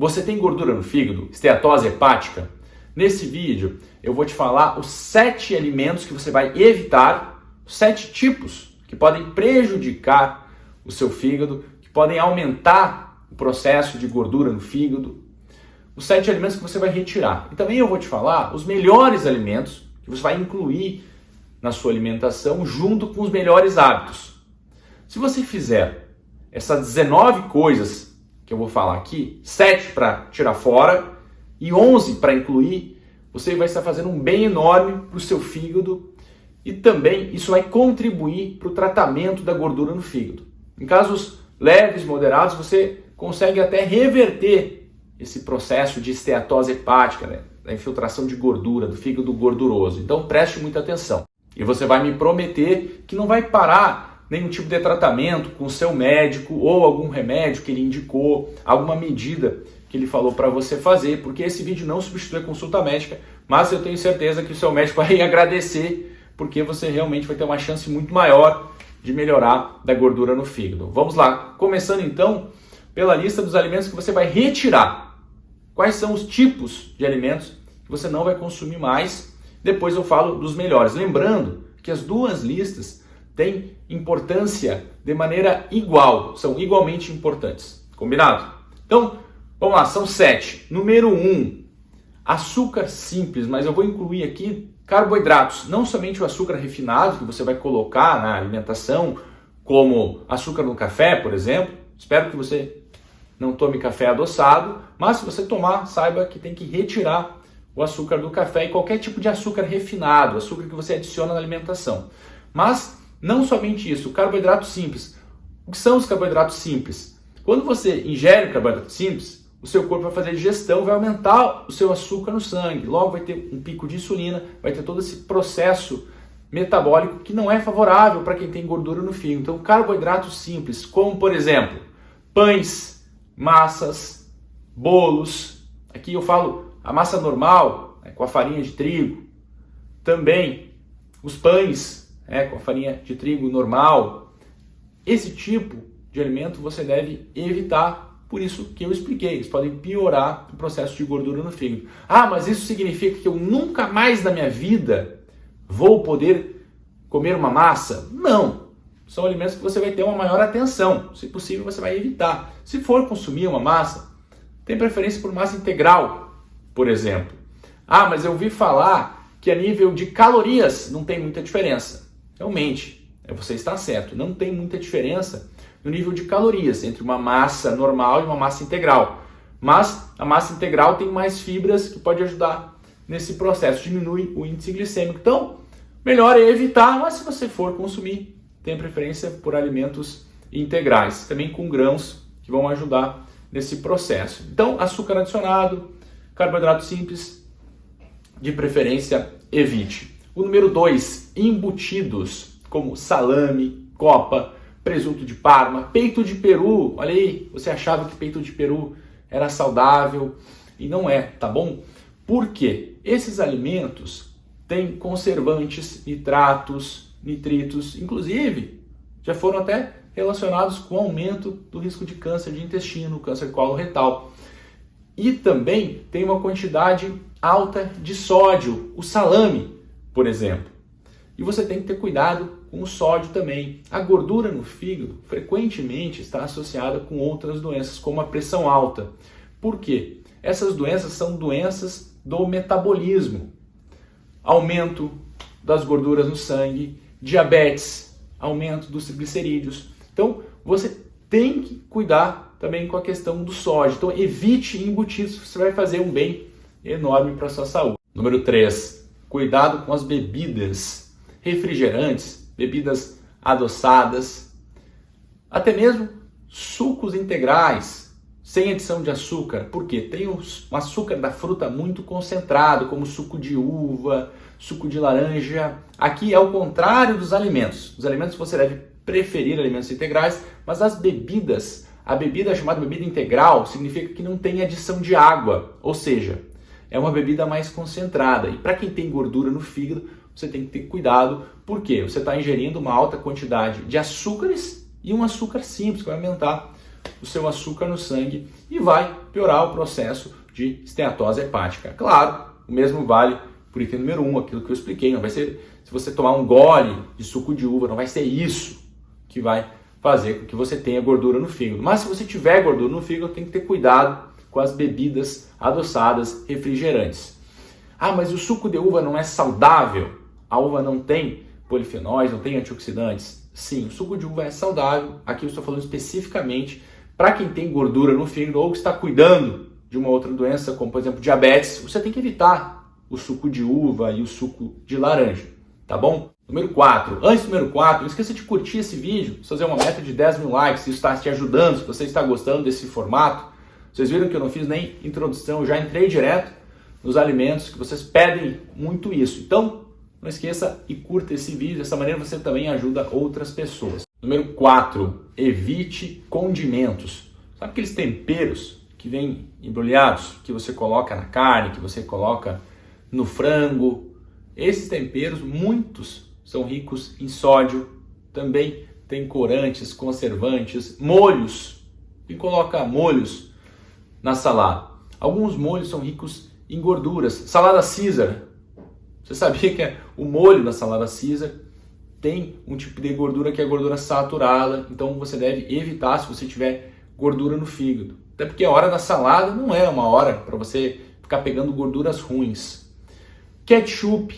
Você tem gordura no fígado? Esteatose hepática? Nesse vídeo eu vou te falar os 7 alimentos que você vai evitar, 7 tipos que podem prejudicar o seu fígado, que podem aumentar o processo de gordura no fígado, os 7 alimentos que você vai retirar. E também eu vou te falar os melhores alimentos que você vai incluir na sua alimentação junto com os melhores hábitos. Se você fizer essas 19 coisas que eu vou falar aqui, 7 para tirar fora e 11 para incluir, você vai estar fazendo um bem enorme para o seu fígado e também isso vai contribuir para o tratamento da gordura no fígado. Em casos leves, moderados, você consegue até reverter esse processo de esteatose hepática, né? Da infiltração de gordura, do fígado gorduroso. Então preste muita atenção. E você vai me prometer que não vai parar nenhum tipo de tratamento com o seu médico ou algum remédio que ele indicou, alguma medida que ele falou para você fazer, porque esse vídeo não substitui a consulta médica, mas eu tenho certeza que o seu médico vai agradecer, porque você realmente vai ter uma chance muito maior de melhorar da gordura no fígado. Vamos lá, começando então pela lista dos alimentos que você vai retirar. Quais são os tipos de alimentos que você não vai consumir mais? Depois eu falo dos melhores. Lembrando que as duas listas têm importância de maneira igual, são igualmente importantes. Combinado? Então, vamos lá, são 7. Número 1, açúcar simples, mas eu vou incluir aqui carboidratos, não somente o açúcar refinado que você vai colocar na alimentação, como açúcar no café, por exemplo. Espero que você não tome café adoçado, mas se você tomar, saiba que tem que retirar o açúcar do café e qualquer tipo de açúcar refinado, açúcar que você adiciona na alimentação. Mas não somente isso, carboidratos simples. O que são os carboidratos simples? Quando você ingere o carboidrato simples, o seu corpo vai fazer digestão, vai aumentar o seu açúcar no sangue, logo vai ter um pico de insulina, vai ter todo esse processo metabólico que não é favorável para quem tem gordura no fígado. Então, carboidratos simples, como por exemplo, pães, massas, bolos. Aqui eu falo a massa normal, com a farinha de trigo. Também os pães, com a farinha de trigo normal. Esse tipo de alimento você deve evitar, por isso que eu expliquei. Eles podem piorar o processo de gordura no fígado. Ah, mas isso significa que eu nunca mais na minha vida vou poder comer uma massa? Não. São alimentos que você vai ter uma maior atenção. Se possível, você vai evitar. Se for consumir uma massa, tem preferência por massa integral, por exemplo. Ah, mas eu ouvi falar que a nível de calorias não tem muita diferença. Realmente, você está certo. Não tem muita diferença no nível de calorias entre uma massa normal e uma massa integral. Mas a massa integral tem mais fibras que pode ajudar nesse processo. Diminui o índice glicêmico. Então, melhor é evitar, mas se você for consumir, tem preferência por alimentos integrais, também com grãos que vão ajudar nesse processo. Então, açúcar adicionado, carboidrato simples, de preferência, evite. O número 2, embutidos, como salame, copa, presunto de Parma, peito de peru. Olha aí, você achava que peito de peru era saudável e não é, tá bom? Por quê? Esses alimentos têm conservantes, nitritos, inclusive já foram até relacionados com o aumento do risco de câncer de intestino, câncer coloretal. E também tem uma quantidade alta de sódio, o salame, por exemplo. E você tem que ter cuidado com o sódio também. A gordura no fígado frequentemente está associada com outras doenças, como a pressão alta. Por quê? Essas doenças são doenças do metabolismo. Aumento das gorduras no sangue, diabetes, aumento dos triglicerídeos. Então, você tem que cuidar também com a questão do sódio. Então, evite embutidos, você vai fazer um bem enorme para a sua saúde. Número 3, cuidado com as bebidas, refrigerantes, bebidas adoçadas, até mesmo sucos integrais, sem adição de açúcar. Por quê? Tem um açúcar da fruta muito concentrado, como suco de uva, suco de laranja. Aqui é o contrário dos alimentos. Os alimentos você deve preferir alimentos integrais, mas as bebidas, a bebida chamada bebida integral significa que não tem adição de água, ou seja, é uma bebida mais concentrada. E para quem tem gordura no fígado, você tem que ter cuidado, porque você está ingerindo uma alta quantidade de açúcares e um açúcar simples, que vai aumentar o seu açúcar no sangue e vai piorar o processo de esteatose hepática. Claro, o mesmo vale por item número 1, aquilo que eu expliquei. Não vai ser, se você tomar um gole de suco de uva, não vai ser isso que vai fazer com que você tenha gordura no fígado. Mas se você tiver gordura no fígado, tem que ter cuidado com as bebidas adoçadas, refrigerantes. Ah, mas o suco de uva não é saudável? A uva não tem polifenóis, não tem antioxidantes? Sim, o suco de uva é saudável. Aqui eu estou falando especificamente para quem tem gordura no fígado ou que está cuidando de uma outra doença, como por exemplo diabetes. Você tem que evitar o suco de uva e o suco de laranja, tá bom? Número 4. Antes do número 4, não esqueça de curtir esse vídeo, fazer uma meta de 10 mil likes, se isso está te ajudando, se você está gostando desse formato. Vocês viram que eu não fiz nem introdução, eu já entrei direto nos alimentos, que vocês pedem muito isso. Então, não esqueça e curta esse vídeo, dessa maneira você também ajuda outras pessoas. Número 4, evite condimentos. Sabe aqueles temperos que vêm embrulhados, que você coloca na carne, que você coloca no frango? Esses temperos, muitos são ricos em sódio, também tem corantes, conservantes, molhos. Quem coloca molhos na salada? Alguns molhos são ricos em gorduras. Salada Caesar. Você sabia que o molho da salada Caesar tem um tipo de gordura que é gordura saturada, então você deve evitar se você tiver gordura no fígado. Até porque a hora da salada não é uma hora para você ficar pegando gorduras ruins. Ketchup,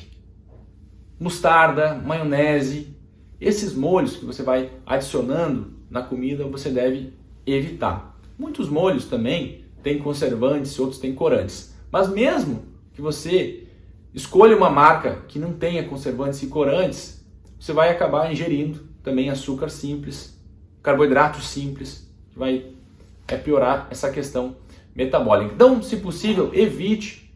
mostarda, maionese, esses molhos que você vai adicionando na comida, você deve evitar. Muitos molhos também têm conservantes, outros têm corantes. Mas mesmo que você escolha uma marca que não tenha conservantes e corantes, você vai acabar ingerindo também açúcar simples, carboidrato simples, que vai piorar essa questão metabólica. Então, se possível, evite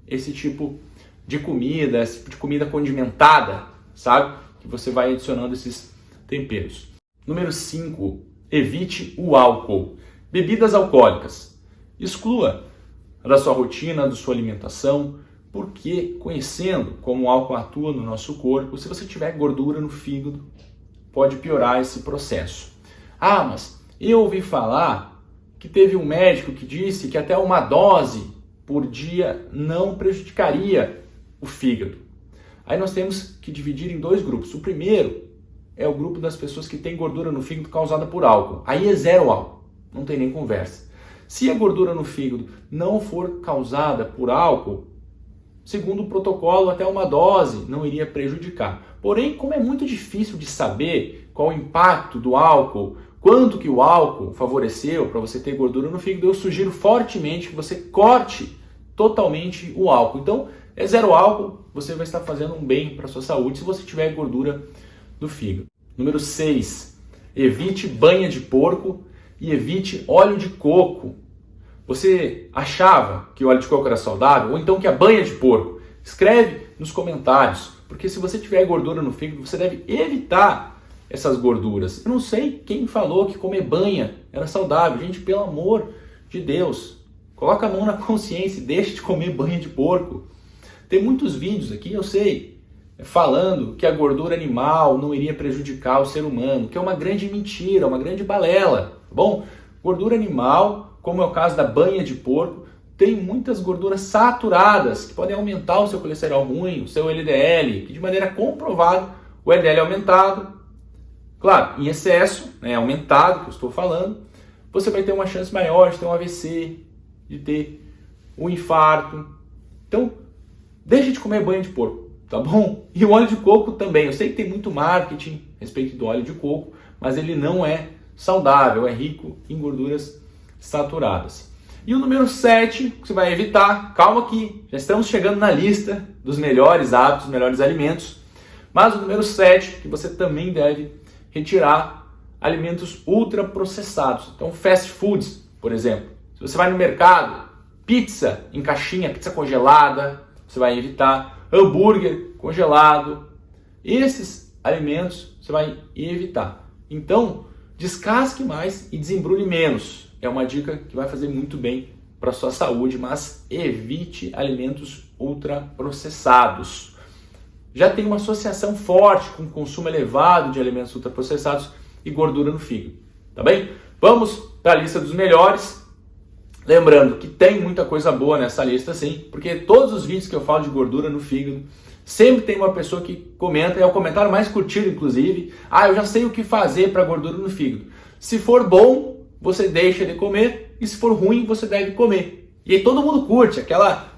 esse tipo de comida condimentada, sabe? Que você vai adicionando esses temperos. Número 5, evite o álcool. Bebidas alcoólicas. Exclua da sua rotina, da sua alimentação, porque conhecendo como o álcool atua no nosso corpo, se você tiver gordura no fígado, pode piorar esse processo. Ah, mas eu ouvi falar que teve um médico que disse que até uma dose por dia não prejudicaria o fígado. Aí nós temos que dividir em dois grupos. O primeiro é o grupo das pessoas que têm gordura no fígado causada por álcool. Aí é zero álcool, não tem nem conversa. Se a gordura no fígado não for causada por álcool, segundo o protocolo, até uma dose não iria prejudicar. Porém, como é muito difícil de saber qual o impacto do álcool, quanto que o álcool favoreceu para você ter gordura no fígado, eu sugiro fortemente que você corte totalmente o álcool. Então, é zero álcool, você vai estar fazendo um bem para a sua saúde se você tiver gordura no fígado. Número 6, evite banha de porco e evite óleo de coco. Você achava que o óleo de coco era saudável? Ou então que a banha de porco? Escreve nos comentários, porque se você tiver gordura no fígado, você deve evitar essas gorduras. Eu não sei quem falou que comer banha era saudável. Gente, pelo amor de Deus, coloca a mão na consciência e deixe de comer banha de porco. Tem muitos vídeos aqui, eu sei, falando que a gordura animal não iria prejudicar o ser humano, que é uma grande mentira, uma grande balela, tá bom? Gordura animal, como é o caso da banha de porco, tem muitas gorduras saturadas que podem aumentar o seu colesterol ruim, o seu LDL, que de maneira comprovada o LDL é aumentado, claro, em excesso, né, aumentado, que eu estou falando, você vai ter uma chance maior de ter um AVC, de ter um infarto. Então, deixe de comer banha de porco, tá bom? E o óleo de coco também. Eu sei que tem muito marketing a respeito do óleo de coco, mas ele não é saudável, é rico em gorduras saturadas. E o número 7, que você vai evitar, calma que já estamos chegando na lista dos melhores hábitos, melhores alimentos, mas o número 7, que você também deve retirar alimentos ultraprocessados. Então, fast foods, por exemplo. Se você vai no mercado, pizza em caixinha, pizza congelada, você vai evitar. Hambúrguer congelado, esses alimentos você vai evitar. Então, descasque mais e desembrulhe menos. É uma dica que vai fazer muito bem para a sua saúde, mas evite alimentos ultraprocessados. Já tem uma associação forte com o consumo elevado de alimentos ultraprocessados e gordura no fígado, tá bem? Vamos para a lista dos melhores. Lembrando que tem muita coisa boa nessa lista sim, porque todos os vídeos que eu falo de gordura no fígado, sempre tem uma pessoa que comenta, é o comentário mais curtido inclusive, eu já sei o que fazer para gordura no fígado. Se for bom, você deixa de comer, e se for ruim, você deve comer. E aí todo mundo curte aquela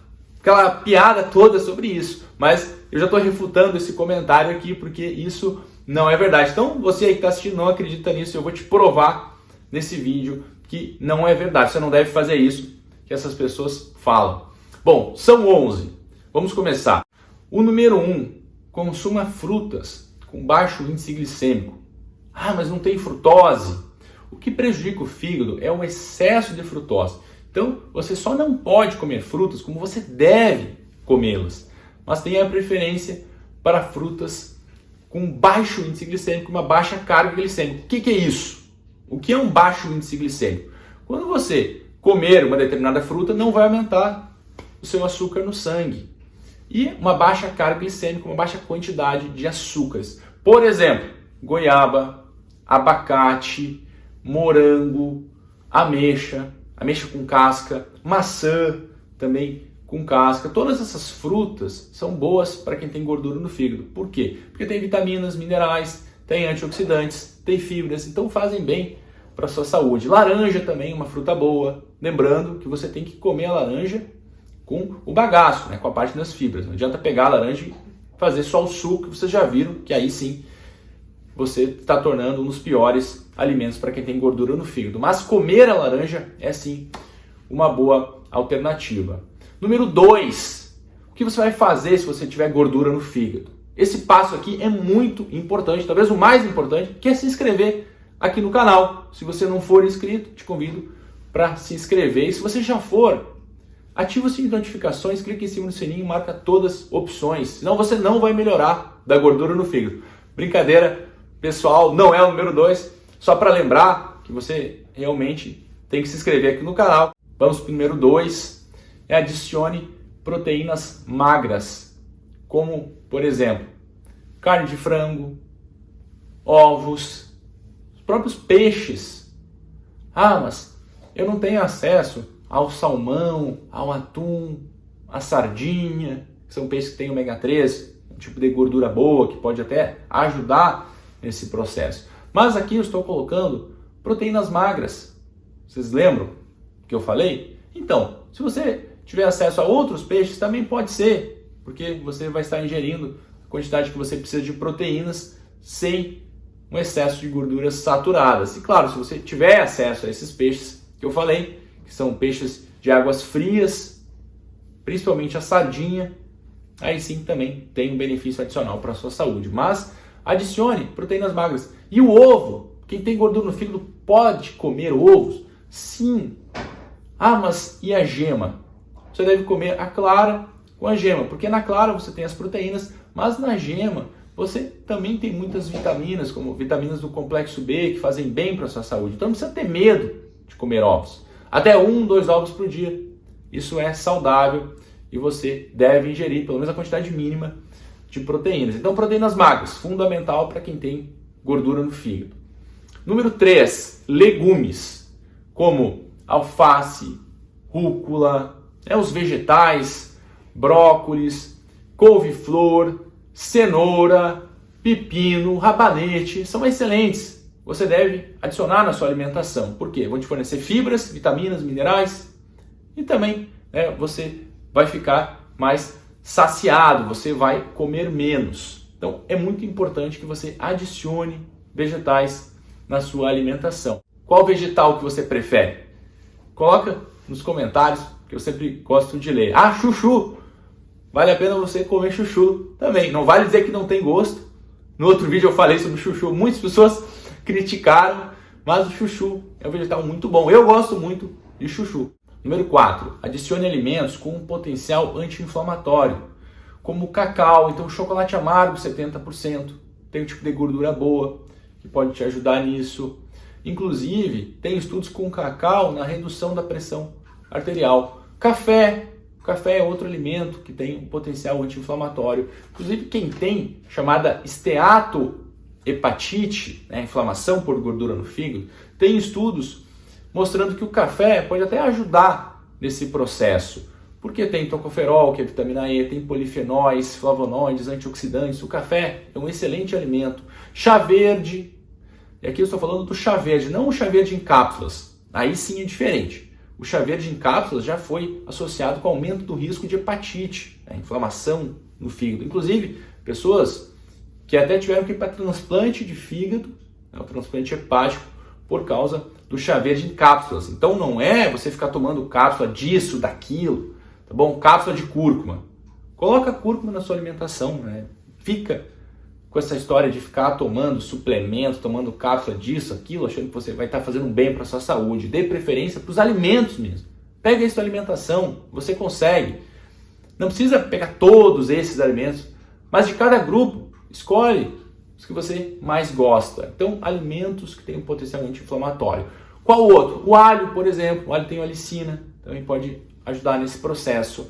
piada toda sobre isso, mas eu já estou refutando esse comentário aqui, porque isso não é verdade. Então você aí que está assistindo não acredita nisso, eu vou te provar nesse vídeo que não é verdade. Você não deve fazer isso que essas pessoas falam. Bom, são 11. Vamos começar. O número 1, consuma frutas com baixo índice glicêmico. Mas não tem frutose. O que prejudica o fígado é o excesso de frutose. Então, você só não pode comer frutas como você deve comê-las. Mas tenha preferência para frutas com baixo índice glicêmico, uma baixa carga glicêmica. O que é isso? O que é um baixo índice glicêmico? Quando você comer uma determinada fruta, não vai aumentar o seu açúcar no sangue. E uma baixa carga glicêmica, uma baixa quantidade de açúcares. Por exemplo, goiaba, abacate, morango, ameixa com casca, maçã também com casca. Todas essas frutas são boas para quem tem gordura no fígado. Por quê? Porque tem vitaminas, minerais, tem antioxidantes, tem fibras, então fazem bem para a sua saúde. Laranja também, uma fruta boa. Lembrando que você tem que comer a laranja com o bagaço, com a parte das fibras. Não adianta pegar a laranja e fazer só o suco, que vocês já viram, que aí sim você está tornando um dos piores alimentos para quem tem gordura no fígado. Mas comer a laranja é sim uma boa alternativa. Número 2, o que você vai fazer se você tiver gordura no fígado? Esse passo aqui é muito importante, talvez o mais importante, que é se inscrever aqui no canal. Se você não for inscrito, te convido para se inscrever. E se você já for, ativa o sininho de notificações, clique em cima do sininho e marca todas as opções. Senão você não vai melhorar da gordura no fígado. Brincadeira, pessoal, não é o número 2. Só para lembrar que você realmente tem que se inscrever aqui no canal. Vamos para o número 2. Adicione proteínas magras, como, por exemplo, carne de frango, ovos, os próprios peixes. Mas eu não tenho acesso ao salmão, ao atum, à sardinha, que são peixes que têm ômega 3, um tipo de gordura boa, que pode até ajudar nesse processo. Mas aqui eu estou colocando proteínas magras. Vocês lembram que eu falei? Então, se você tiver acesso a outros peixes, também pode ser, porque você vai estar ingerindo a quantidade que você precisa de proteínas sem um excesso de gorduras saturadas. E claro, se você tiver acesso a esses peixes que eu falei, que são peixes de águas frias, principalmente a sardinha, aí sim também tem um benefício adicional para a sua saúde. Mas adicione proteínas magras. E o ovo, quem tem gordura no fígado pode comer ovos? Sim. Mas e a gema? Você deve comer a clara com a gema, porque na clara você tem as proteínas, mas na gema você também tem muitas vitaminas, como vitaminas do complexo B, que fazem bem para a sua saúde. Então não precisa ter medo de comer ovos. Até 1, 2 ovos por dia. Isso é saudável e você deve ingerir pelo menos a quantidade mínima de proteínas. Então proteínas magras, fundamental para quem tem gordura no fígado. Número 3, legumes, como alface, rúcula, os vegetais, brócolis, couve-flor, cenoura, pepino, rabanete, são excelentes. Você deve adicionar na sua alimentação. Por quê? Vão te fornecer fibras, vitaminas, minerais e também você vai ficar mais saciado, você vai comer menos. Então é muito importante que você adicione vegetais na sua alimentação. Qual vegetal que você prefere? Coloca nos comentários, que eu sempre gosto de ler. Chuchu! Vale a pena você comer chuchu também. Não vale dizer que não tem gosto. No outro vídeo eu falei sobre chuchu. Muitas pessoas criticaram, mas o chuchu é um vegetal muito bom. Eu gosto muito de chuchu. Número 4. Adicione alimentos com um potencial anti-inflamatório, como o cacau. Então, chocolate amargo, 70%. Tem um tipo de gordura boa, que pode te ajudar nisso. Inclusive, tem estudos com cacau na redução da pressão arterial. Café. O café é outro alimento que tem um potencial anti-inflamatório. Inclusive, quem tem chamada esteatohepatite, inflamação por gordura no fígado, tem estudos mostrando que o café pode até ajudar nesse processo, porque tem tocoferol, que é vitamina E, tem polifenóis, flavonoides, antioxidantes. O café é um excelente alimento. Chá verde, e aqui eu estou falando do chá verde, não o chá verde em cápsulas, aí sim é diferente. O chá verde em cápsulas já foi associado com aumento do risco de hepatite, inflamação no fígado. Inclusive, pessoas que até tiveram que ir para transplante de fígado, o transplante hepático, por causa do chá verde em cápsulas. Então não é você ficar tomando cápsula disso, daquilo, tá bom? Cápsula de cúrcuma. Coloca cúrcuma na sua alimentação, né? Fica com essa história de ficar tomando suplemento, tomando cápsula disso, aquilo, achando que você vai estar fazendo bem para a sua saúde. Dê preferência para os alimentos mesmo. Pega isso da alimentação, você consegue. Não precisa pegar todos esses alimentos, mas de cada grupo, escolhe os que você mais gosta. Então, alimentos que têm um potencial anti-inflamatório. Qual outro? O alho, por exemplo. O alho tem olicina, também pode ajudar nesse processo.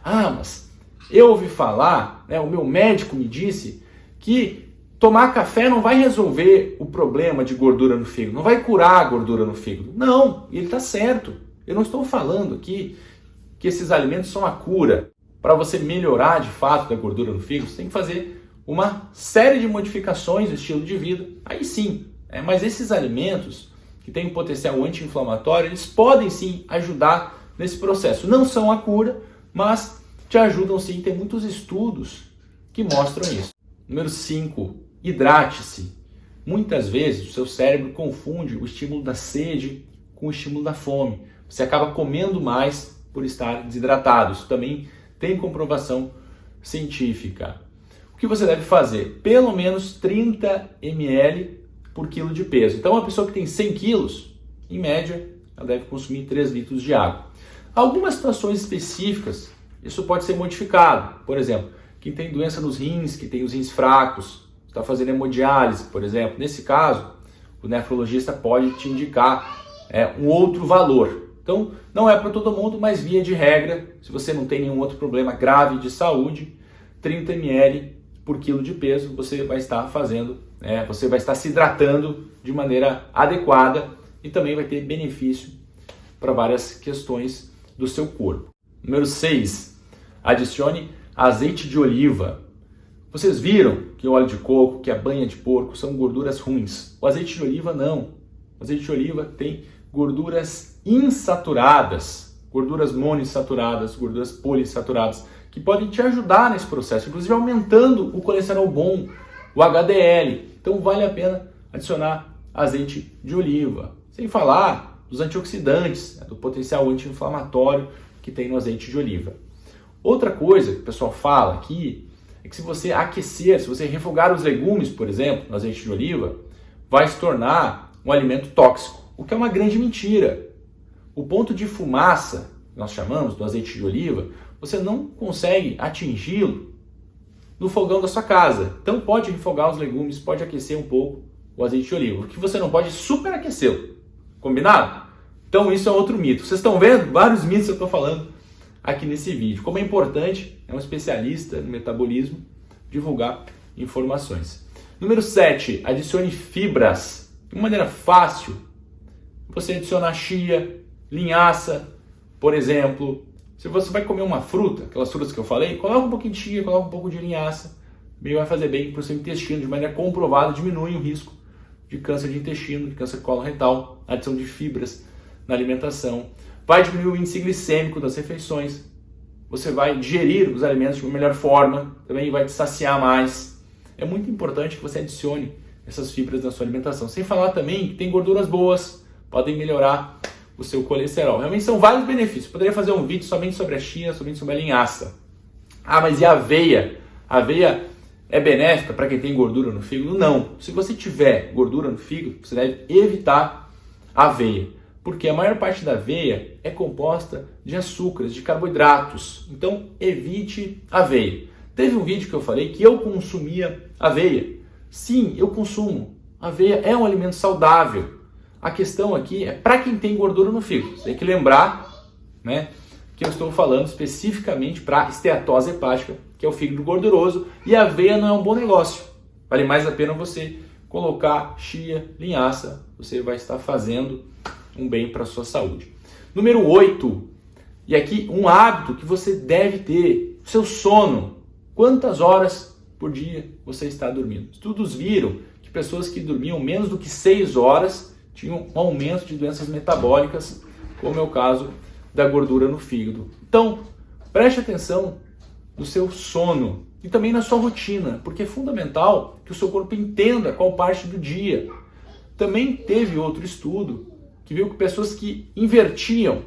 Ah, mas eu ouvi falar, o meu médico me disse que tomar café não vai resolver o problema de gordura no fígado, não vai curar a gordura no fígado. Não, e ele está certo. Eu não estou falando aqui que esses alimentos são a cura. Para você melhorar de fato da gordura no fígado, você tem que fazer uma série de modificações do estilo de vida. Aí sim, mas esses alimentos que têm um potencial anti-inflamatório, eles podem sim ajudar nesse processo. Não são a cura, mas te ajudam sim. Tem muitos estudos que mostram isso. Número 5, hidrate-se. Muitas vezes o seu cérebro confunde o estímulo da sede com o estímulo da fome. Você acaba comendo mais por estar desidratado. Isso também tem comprovação científica. O que você deve fazer? Pelo menos 30 ml por quilo de peso. Então, uma pessoa que tem 100 quilos, em média, ela deve consumir 3 litros de água. Algumas situações específicas, isso pode ser modificado. Por exemplo, quem tem doença nos rins, que tem os rins fracos, está fazendo hemodiálise, por exemplo. Nesse caso, o nefrologista pode te indicar um outro valor. Então, não é para todo mundo, mas via de regra, se você não tem nenhum outro problema grave de saúde, 30 ml por quilo de peso, você vai estar fazendo, você vai estar se hidratando de maneira adequada e também vai ter benefício para várias questões do seu corpo. Número 6, adicione azeite de oliva. Vocês viram que o óleo de coco, que a banha de porco são gorduras ruins. O azeite de oliva não. O azeite de oliva tem gorduras insaturadas, gorduras monoinsaturadas, gorduras poliinsaturadas, que podem te ajudar nesse processo, inclusive aumentando o colesterol bom, o HDL. Então vale a pena adicionar azeite de oliva. Sem falar dos antioxidantes, do potencial anti-inflamatório que tem no azeite de oliva. Outra coisa que o pessoal fala aqui é que se você aquecer, se você refogar os legumes, por exemplo, no azeite de oliva, vai se tornar um alimento tóxico, o que é uma grande mentira. O ponto de fumaça, que nós chamamos do azeite de oliva, você não consegue atingi-lo no fogão da sua casa. Então pode refogar os legumes, pode aquecer um pouco o azeite de oliva. O que você não pode é superaquecê-lo. Combinado? Então isso é outro mito. Vocês estão vendo vários mitos que eu estou falando aqui nesse vídeo. Como é importante, um especialista no metabolismo, divulgar informações. Número 7, adicione fibras. De uma maneira fácil, você adiciona chia, linhaça, por exemplo. Se você vai comer uma fruta, aquelas frutas que eu falei, coloca um pouquinho de chia, coloca um pouco de linhaça. Bem, vai fazer bem para o seu intestino, de maneira comprovada, diminui o risco de câncer de intestino, de câncer coloretal, adição de fibras na alimentação. Vai diminuir o índice glicêmico das refeições. Você vai digerir os alimentos de uma melhor forma, também vai te saciar mais. É muito importante que você adicione essas fibras na sua alimentação. Sem falar também que tem gorduras boas, podem melhorar o seu colesterol. Realmente são vários benefícios. Eu poderia fazer um vídeo somente sobre a chia, somente sobre a linhaça. Ah, mas e a aveia? A aveia é benéfica para quem tem gordura no fígado? Não. Se você tiver gordura no fígado, você deve evitar a aveia. Porque a maior parte da aveia é composta de açúcares, de carboidratos. Então, evite aveia. Teve um vídeo que eu falei que eu consumia aveia. Sim, eu consumo. Aveia é um alimento saudável. A questão aqui é para quem tem gordura no fígado. Você tem que lembrar, que eu estou falando especificamente para esteatose hepática, que é o fígado gorduroso, e a aveia não é um bom negócio. Vale mais a pena você colocar chia, linhaça. Você vai estar fazendo um bem para a sua saúde. Número 8, e aqui um hábito que você deve ter, seu sono. Quantas horas por dia você está dormindo? Estudos viram que pessoas que dormiam menos do que 6 horas tinham um aumento de doenças metabólicas, como é o caso da gordura no fígado. Então, preste atenção no seu sono e também na sua rotina, porque é fundamental que o seu corpo entenda qual parte do dia. Também teve outro estudo que viu que pessoas que invertiam,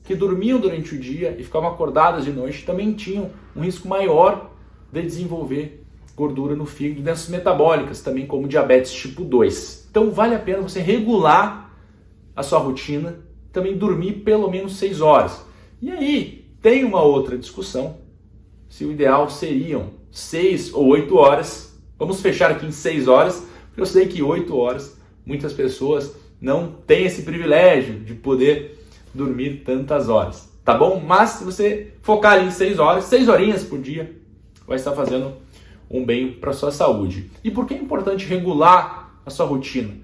que dormiam durante o dia e ficavam acordadas de noite, também tinham um risco maior de desenvolver gordura no fígado, doenças metabólicas, também como diabetes tipo 2. Então vale a pena você regular a sua rotina, também dormir pelo menos 6 horas. E aí tem uma outra discussão, se o ideal seriam 6 ou 8 horas. Vamos fechar aqui em 6 horas, porque eu sei que 8 horas muitas pessoas não têm esse privilégio de poder dormir tantas horas, tá bom? Mas se você focar ali em 6 horas, 6 horinhas por dia, vai estar fazendo um bem para a sua saúde. E por que é importante regular a sua rotina?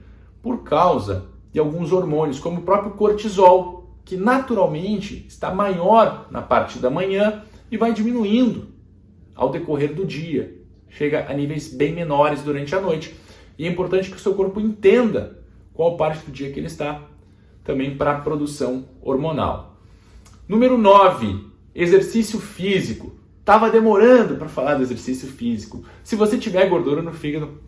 Por causa de alguns hormônios, como o próprio cortisol, que naturalmente está maior na parte da manhã e vai diminuindo ao decorrer do dia. Chega a níveis bem menores durante a noite. E é importante que o seu corpo entenda qual parte do dia que ele está, também para a produção hormonal. Número 9, exercício físico. Estava demorando para falar do exercício físico. Se você tiver gordura no fígado,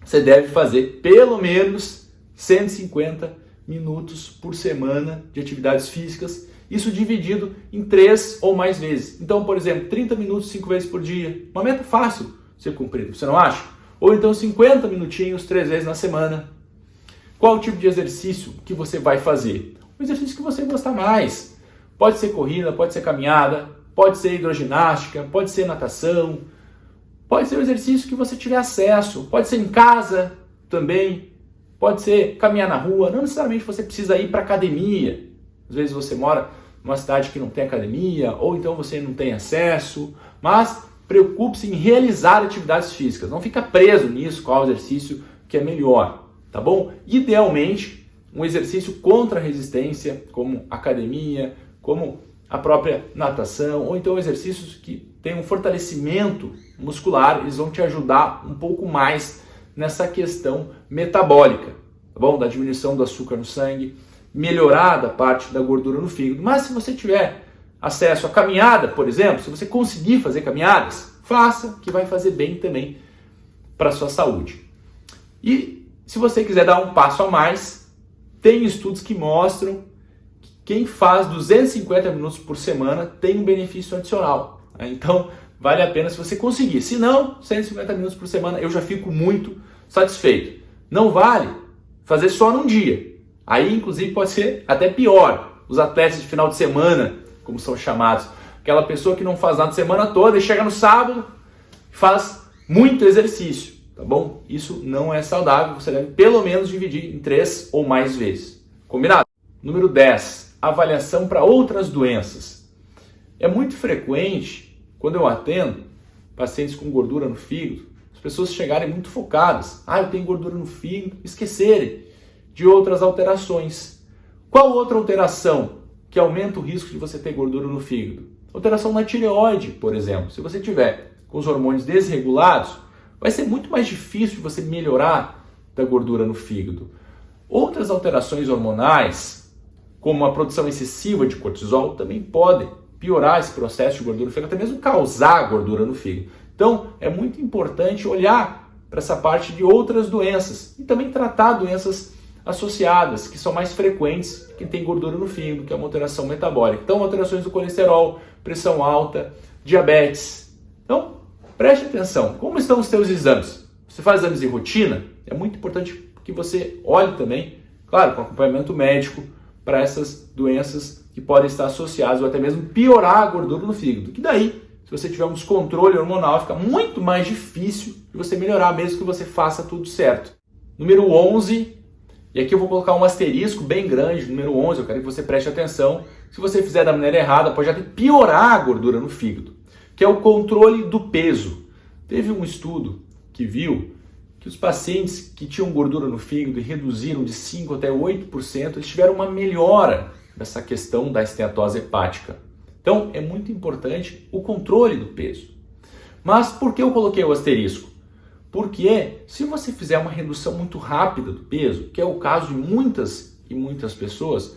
você deve fazer pelo menos 150 minutos por semana de atividades físicas, isso dividido em 3 ou mais vezes. Então, por exemplo, 30 minutos 5 vezes por dia. Uma meta fácil de ser cumprida, você não acha? Ou então 50 minutinhos 3 vezes na semana. Qual o tipo de exercício que você vai fazer? O exercício que você gostar mais. Pode ser corrida, pode ser caminhada, pode ser hidroginástica, pode ser natação, pode ser o exercício que você tiver acesso, pode ser em casa também, pode ser caminhar na rua, não necessariamente você precisa ir para academia. Às vezes você mora numa cidade que não tem academia, ou então você não tem acesso, mas preocupe-se em realizar atividades físicas, não fica preso nisso, qual exercício que é melhor. Tá bom? Idealmente, um exercício contra a resistência, como academia, como a própria natação, ou então exercícios que têm um fortalecimento muscular, eles vão te ajudar um pouco mais nessa questão metabólica, tá bom? Da diminuição do açúcar no sangue, melhorar da parte da gordura no fígado. Mas se você tiver acesso à caminhada, por exemplo, se você conseguir fazer caminhadas, faça, que vai fazer bem também para a sua saúde. E se você quiser dar um passo a mais, tem estudos que mostram que quem faz 250 minutos por semana tem um benefício adicional. Então, vale a pena se você conseguir. Se não, 150 minutos por semana eu já fico muito satisfeito. Não vale fazer só num dia. Aí, inclusive, pode ser até pior. Os atletas de final de semana, como são chamados. Aquela pessoa que não faz nada a semana toda e chega no sábado e faz muito exercício. Tá bom? Isso não é saudável, você deve pelo menos dividir em 3 ou mais vezes. Combinado? Número 10, avaliação para outras doenças. É muito frequente, quando eu atendo pacientes com gordura no fígado, as pessoas chegarem muito focadas. Eu tenho gordura no fígado, esquecerem de outras alterações. Qual outra alteração que aumenta o risco de você ter gordura no fígado? Alteração na tireoide, por exemplo. Se você tiver com os hormônios desregulados, vai ser muito mais difícil de você melhorar da gordura no fígado. Outras alterações hormonais, como a produção excessiva de cortisol, também podem piorar esse processo de gordura no fígado, até mesmo causar gordura no fígado. Então, é muito importante olhar para essa parte de outras doenças e também tratar doenças associadas, que são mais frequentes, que tem gordura no fígado, que é uma alteração metabólica. Então, alterações do colesterol, pressão alta, diabetes. Então, preste atenção, como estão os seus exames? Você faz exames de rotina? É muito importante que você olhe também, claro, com acompanhamento médico, para essas doenças que podem estar associadas ou até mesmo piorar a gordura no fígado. Que daí, se você tiver um descontrole hormonal, fica muito mais difícil de você melhorar, mesmo que você faça tudo certo. Número 11, e aqui eu vou colocar um asterisco bem grande, número 11, eu quero que você preste atenção. Se você fizer da maneira errada, pode até piorar a gordura no fígado, que é o controle do peso. Teve um estudo que viu que os pacientes que tinham gordura no fígado e reduziram de 5% até 8%, eles tiveram uma melhora dessa questão da esteatose hepática. Então, é muito importante o controle do peso. Mas por que eu coloquei o asterisco? Porque se você fizer uma redução muito rápida do peso, que é o caso de muitas e muitas pessoas,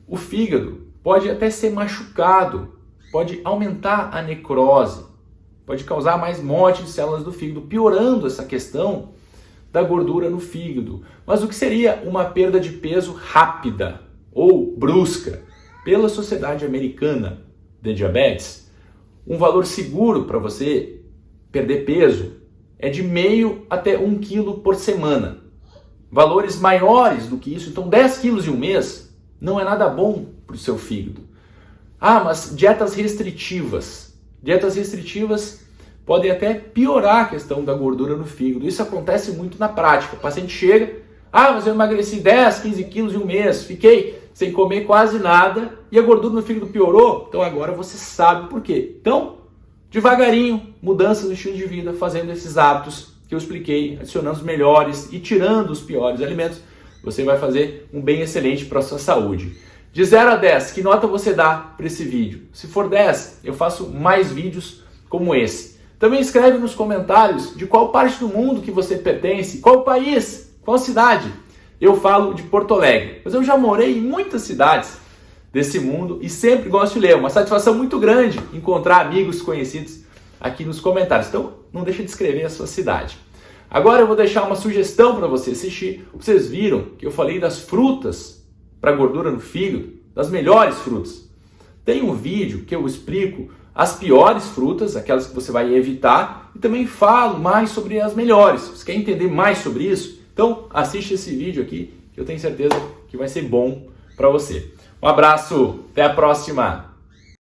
o fígado pode até ser machucado, pode aumentar a necrose, pode causar mais morte de células do fígado, piorando essa questão da gordura no fígado. Mas o que seria uma perda de peso rápida ou brusca? Pela Sociedade Americana de Diabetes, um valor seguro para você perder peso é de 0,5 até 1 quilo por semana. Valores maiores do que isso, então 10 quilos em um mês, não é nada bom para o seu fígado. Ah, mas dietas restritivas. Dietas restritivas podem até piorar a questão da gordura no fígado. Isso acontece muito na prática. O paciente chega, mas eu emagreci 10, 15 quilos em um mês, fiquei sem comer quase nada e a gordura no fígado piorou. Então agora você sabe por quê. Então, devagarinho, mudança no estilo de vida, fazendo esses hábitos que eu expliquei, adicionando os melhores e tirando os piores alimentos, você vai fazer um bem excelente para a sua saúde. De 0 a 10, que nota você dá para esse vídeo? Se for 10, eu faço mais vídeos como esse. Também escreve nos comentários de qual parte do mundo que você pertence, qual país, qual cidade. Eu falo de Porto Alegre, mas eu já morei em muitas cidades desse mundo e sempre gosto de ler. É uma satisfação muito grande encontrar amigos conhecidos aqui nos comentários. Então, não deixa de escrever a sua cidade. Agora eu vou deixar uma sugestão para você assistir. Vocês viram que eu falei das frutas para gordura no fígado, das melhores frutas. Tem um vídeo que eu explico as piores frutas, aquelas que você vai evitar, e também falo mais sobre as melhores. Você quer entender mais sobre isso? Então, assiste esse vídeo aqui, que eu tenho certeza que vai ser bom para você. Um abraço, até a próxima!